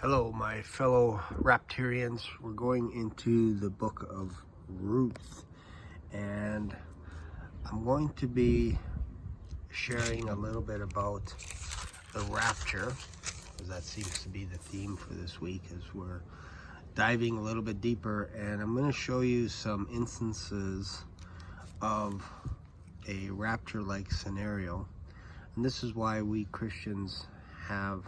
Hello, my fellow Rapturians. We're going into the book of Ruth, and I'm going to be sharing a little bit about the rapture, because that seems to be the theme for this week as we're diving a little bit deeper. And I'm going to show you some instances of a rapture-like scenario, and this is why we Christians have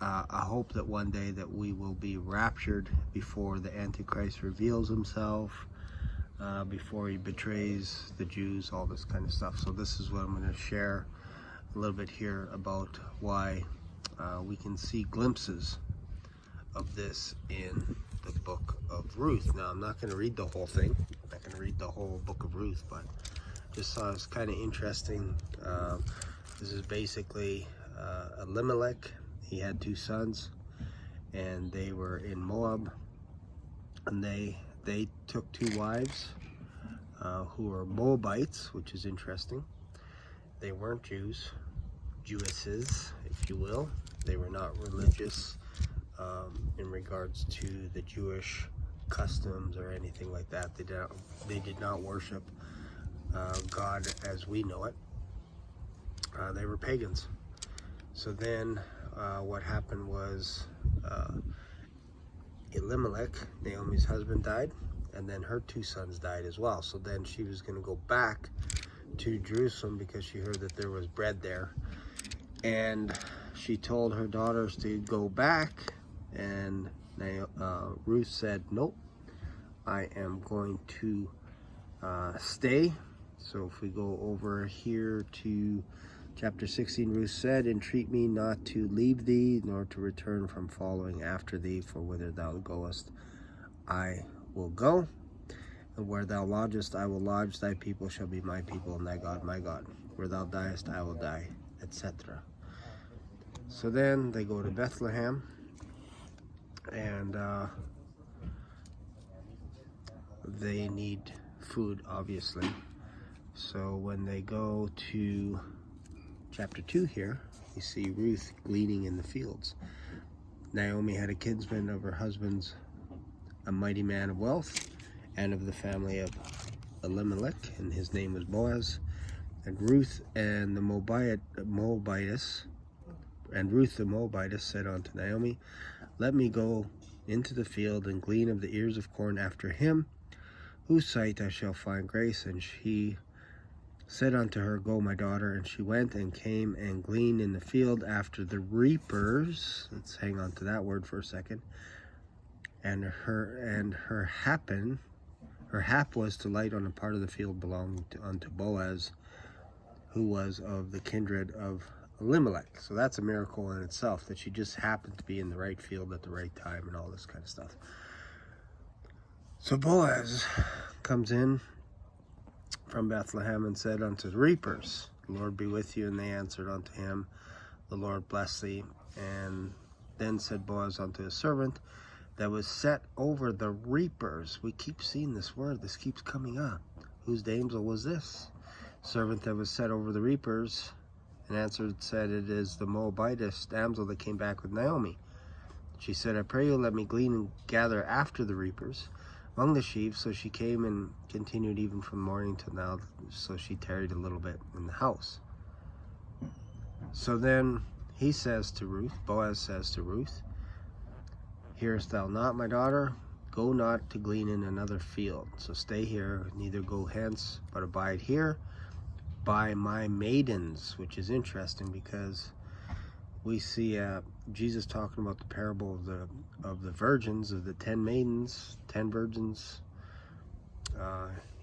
I hope that one day that we will be raptured before the Antichrist reveals himself, before he betrays the Jews, all this kind of stuff. So this is what I'm going to share a little bit here about why we can see glimpses of this in the book of Ruth. Now, I'm not going to read the whole thing. I'm not going to read the whole book of Ruth, but just thought it was kind of interesting. This is basically Elimelech. He had two sons, and they were in Moab, and they took two wives who were Moabites, which is interesting. They weren't Jews, Jewesses, if you will. They were not religious in regards to the Jewish customs or anything like that. They did not worship God as we know it. They were pagans. So then what happened was Elimelech, Naomi's husband, died, and then her two sons died as well. So then she was going to go back to Jerusalem because she heard that there was bread there, and she told her daughters to go back, and Ruth said, nope, I am going to stay. So if we go over here to Chapter 16, Ruth said, entreat me not to leave thee, nor to return from following after thee, for whither thou goest, I will go, and where thou lodgest, I will lodge. Thy people shall be my people, and thy God my God. Where thou diest, I will die, etc. So then they go to Bethlehem, and they need food, obviously. So when they go to Chapter 2 here, you see Ruth gleaning in the fields. Naomi had a kinsman of her husband's, a mighty man of wealth, and of the family of Elimelech, and his name was Boaz. And Ruth the Moabitess said unto Naomi, let me go into the field and glean of the ears of corn after him, whose sight I shall find grace. And she said unto her, go, my daughter. And she went and came and gleaned in the field after the reapers. Let's hang on to that word for a second. And her hap was to light on a part of the field belonging unto Boaz, who was of the kindred of Elimelech. So that's a miracle in itself, that she just happened to be in the right field at the right time and all this kind of stuff. So Boaz comes in from Bethlehem and said unto the reapers, the Lord be with you. And they answered unto him, the Lord bless thee. And then said Boaz unto his servant that was set over the reapers. We keep seeing this word, this keeps coming up. Whose damsel was this? Servant that was set over the reapers, and answered, said, it is the Moabitess damsel that came back with Naomi. She said, I pray you, let me glean and gather after the reapers among the sheaves. So she came and continued even from morning till now. So she tarried a little bit in the house. So then he says to Ruth, Boaz says to Ruth, hearest thou not, my daughter? Go not to glean in another field. So stay here, neither go hence, but abide here by my maidens. Which is interesting because we see Jesus talking about the parable of the virgins, of the 10 maidens, 10 virgins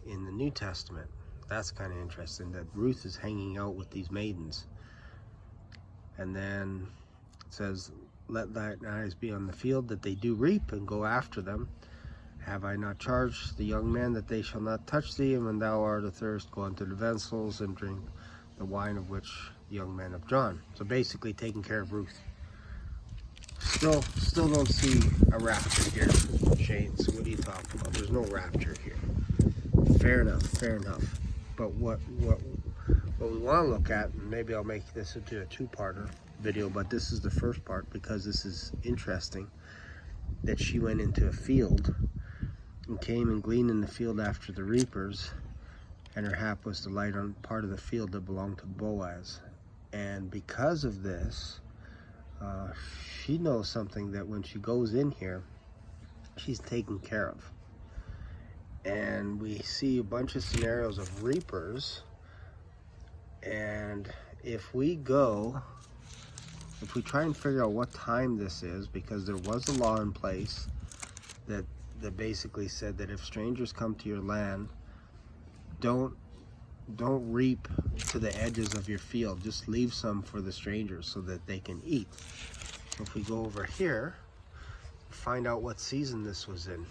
in the New Testament. That's kind of interesting that Ruth is hanging out with these maidens. And then it says, let thine eyes be on the field that they do reap, and go after them. Have I not charged the young men that they shall not touch thee? And when thou art athirst, go unto the vessels and drink the wine of which the young men have drawn. So basically taking care of Ruth. Still don't see a rapture here, Shane. So what are you talking about? There's no rapture here. Fair enough. But what we want to look at, and maybe I'll make this into a two-parter, video, but this is the first part because this is interesting. That she went into a field and came and gleaned in the field after the reapers, and her hap was to light on part of the field that belonged to Boaz. And because of this, she knows something, that when she goes in here, she's taken care of. And we see a bunch of scenarios of reapers, and if we try and figure out what time this is, because there was a law in place that basically said that if strangers come to your land, don't reap to the edges of your field. Just leave some for the strangers so that they can eat. If we go over here, find out what season this was in,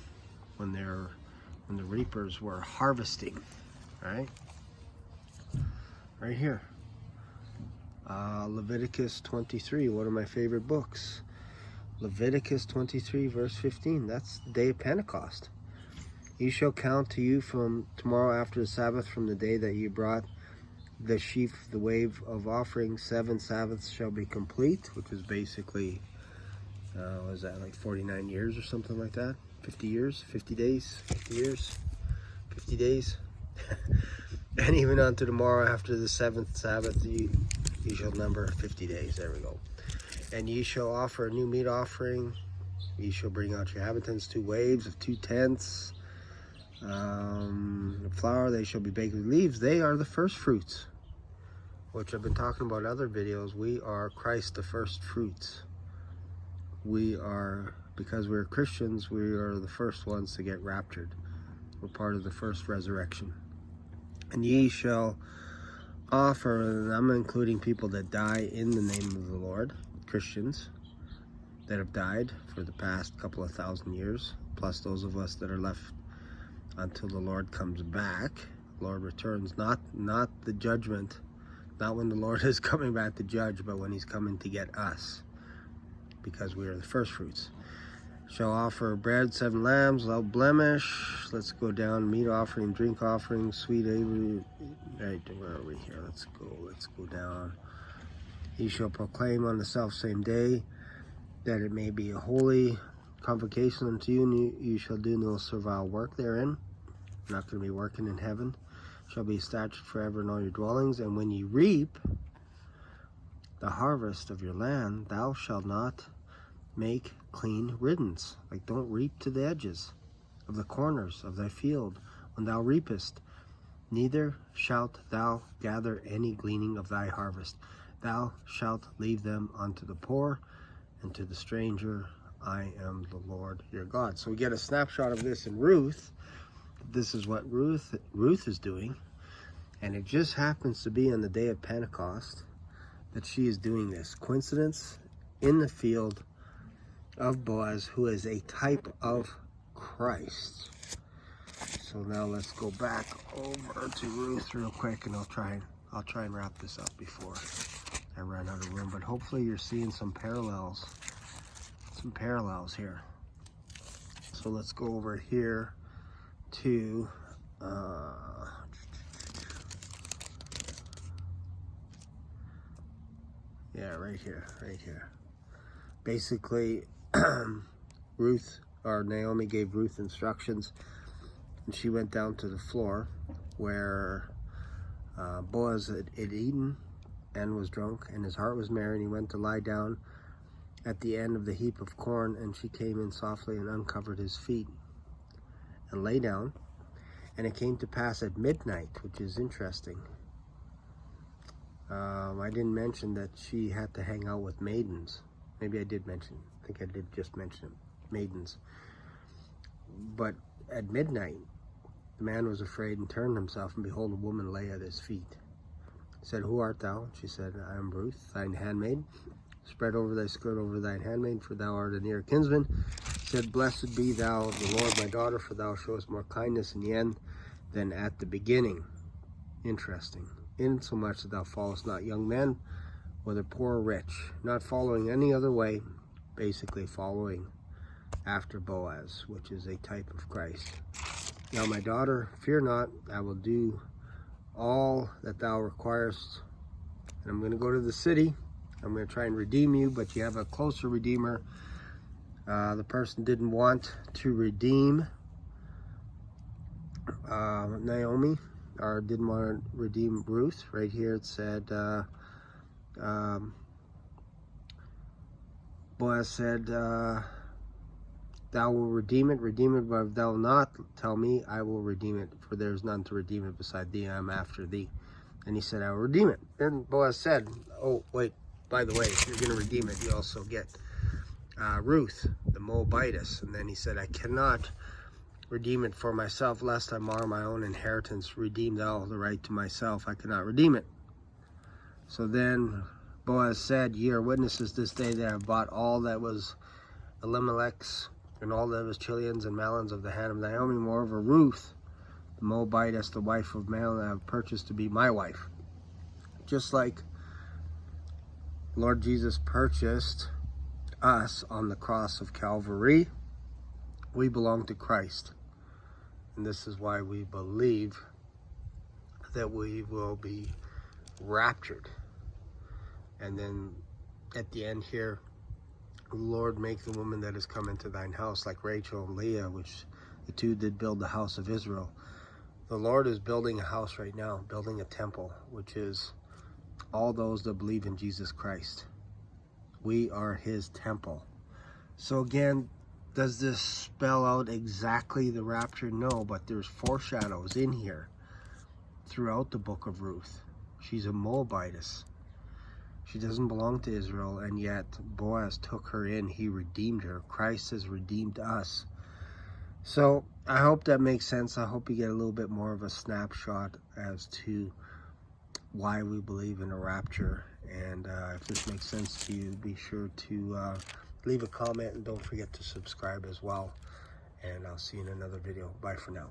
when the reapers were harvesting, right? Right here. Leviticus 23, one of my favorite books. Leviticus 23 verse 15, that's the day of Pentecost. You shall count to you from tomorrow after the Sabbath, from the day that you brought the sheaf, the wave of offering. 7 Sabbaths shall be complete, which is basically, was that like 49 years or something like that? 50 years, 50 days, 50 years, 50 days. And even unto tomorrow after the 7th Sabbath, you shall number 50 days. There we go. And ye shall offer a new meat offering. Ye shall bring out your habitants 2 waves of 2 tenths. The flour, they shall be baked with leaves. They are the first fruits, which I've been talking about in other videos. We are Christ, the first fruits. We are, because we're Christians, we are the first ones to get raptured. We're part of the first resurrection. And ye shall offer, and I'm including people that die in the name of the Lord, Christians that have died for the past couple of thousand years, plus those of us that are left until the Lord comes back. Lord returns, not the judgment, not when the Lord is coming back to judge, but when he's coming to get us, because we are the first fruits. Shall offer bread, 7 lambs without blemish. Let's go down. Meat offering, drink offering, sweet Avery. Right, where are we here? Let's go down. Ye shall proclaim on the self same day, that it may be a holy convocation unto you, and you shall do no servile work therein. You're not going to be working in heaven. Shall be established forever in all your dwellings. And when ye reap the harvest of your land, thou shalt not make clean riddance. Like, don't reap to the edges of the corners of thy field when thou reapest. Neither shalt thou gather any gleaning of thy harvest. Thou shalt leave them unto the poor and to the stranger. I am the Lord your God. So we get a snapshot of this in Ruth. This is what Ruth is doing. And it just happens to be on the day of Pentecost that she is doing this. Coincidence? In the field of Boaz, who is a type of Christ. So now let's go back over to Ruth real quick, and I'll try and wrap this up before I run out of room. But hopefully you're seeing some parallels here. So let's go over here to yeah, right here. Basically, Ruth, or Naomi, gave Ruth instructions, and she went down to the floor where Boaz had eaten and was drunk, and his heart was merry, and he went to lie down at the end of the heap of corn, and she came in softly and uncovered his feet and lay down. And it came to pass at midnight, which is interesting. I didn't mention that she had to hang out with maidens. Maybe I did mention, I think I did just mention it, maidens. But at midnight, the man was afraid and turned himself, and behold, a woman lay at his feet. He said, Who art thou? She said, I am Ruth, thine handmaid. Spread over thy skirt over thine handmaid, for thou art a near kinsman. He said, Blessed be thou of the Lord, my daughter, for thou showest more kindness in the end than at the beginning. Interesting. Insomuch that thou followest not young men, whether poor or rich, not following any other way, basically following after Boaz, which is a type of Christ. Now, my daughter, fear not, I will do all that thou requirest. And I'm going to go to the city. I'm going to try and redeem you, but you have a closer redeemer. The person didn't want to redeem Naomi, or didn't want to redeem Ruth. Right here it said, Boaz said, thou will redeem it, but if thou not, tell me, I will redeem it, for there is none to redeem it beside thee. I am after thee. And he said, I will redeem it. Then Boaz said, oh, wait, by the way, if you're going to redeem it, you also get Ruth, the Moabitess. And then he said, I cannot redeem it for myself, lest I mar my own inheritance. Redeem thou the right to myself. I cannot redeem it. So then Boaz said, ye are witnesses this day that I have bought all that was Elimelech's, and all that was Chilions and Malons of the hand of Naomi. Moreover, Ruth, the Moabitess, the wife of Malon, I have purchased to be my wife. Just like Lord Jesus purchased us on the cross of Calvary, we belong to Christ. And this is why we believe that we will be raptured. And then at the end here, Lord, make the woman that has come into thine house like Rachel and Leah, which the two did build the house of Israel. The Lord is building a house right now, building a temple, which is all those that believe in Jesus Christ. We are his temple. So again, does this spell out exactly the rapture? No, but there's foreshadows in here throughout the book of Ruth. She's a Moabitess. She doesn't belong to Israel, and yet Boaz took her in. He redeemed her. Christ has redeemed us. So I hope that makes sense. I hope you get a little bit more of a snapshot as to why we believe in a rapture. And if this makes sense to you, be sure to leave a comment, and don't forget to subscribe as well. And I'll see you in another video. Bye for now.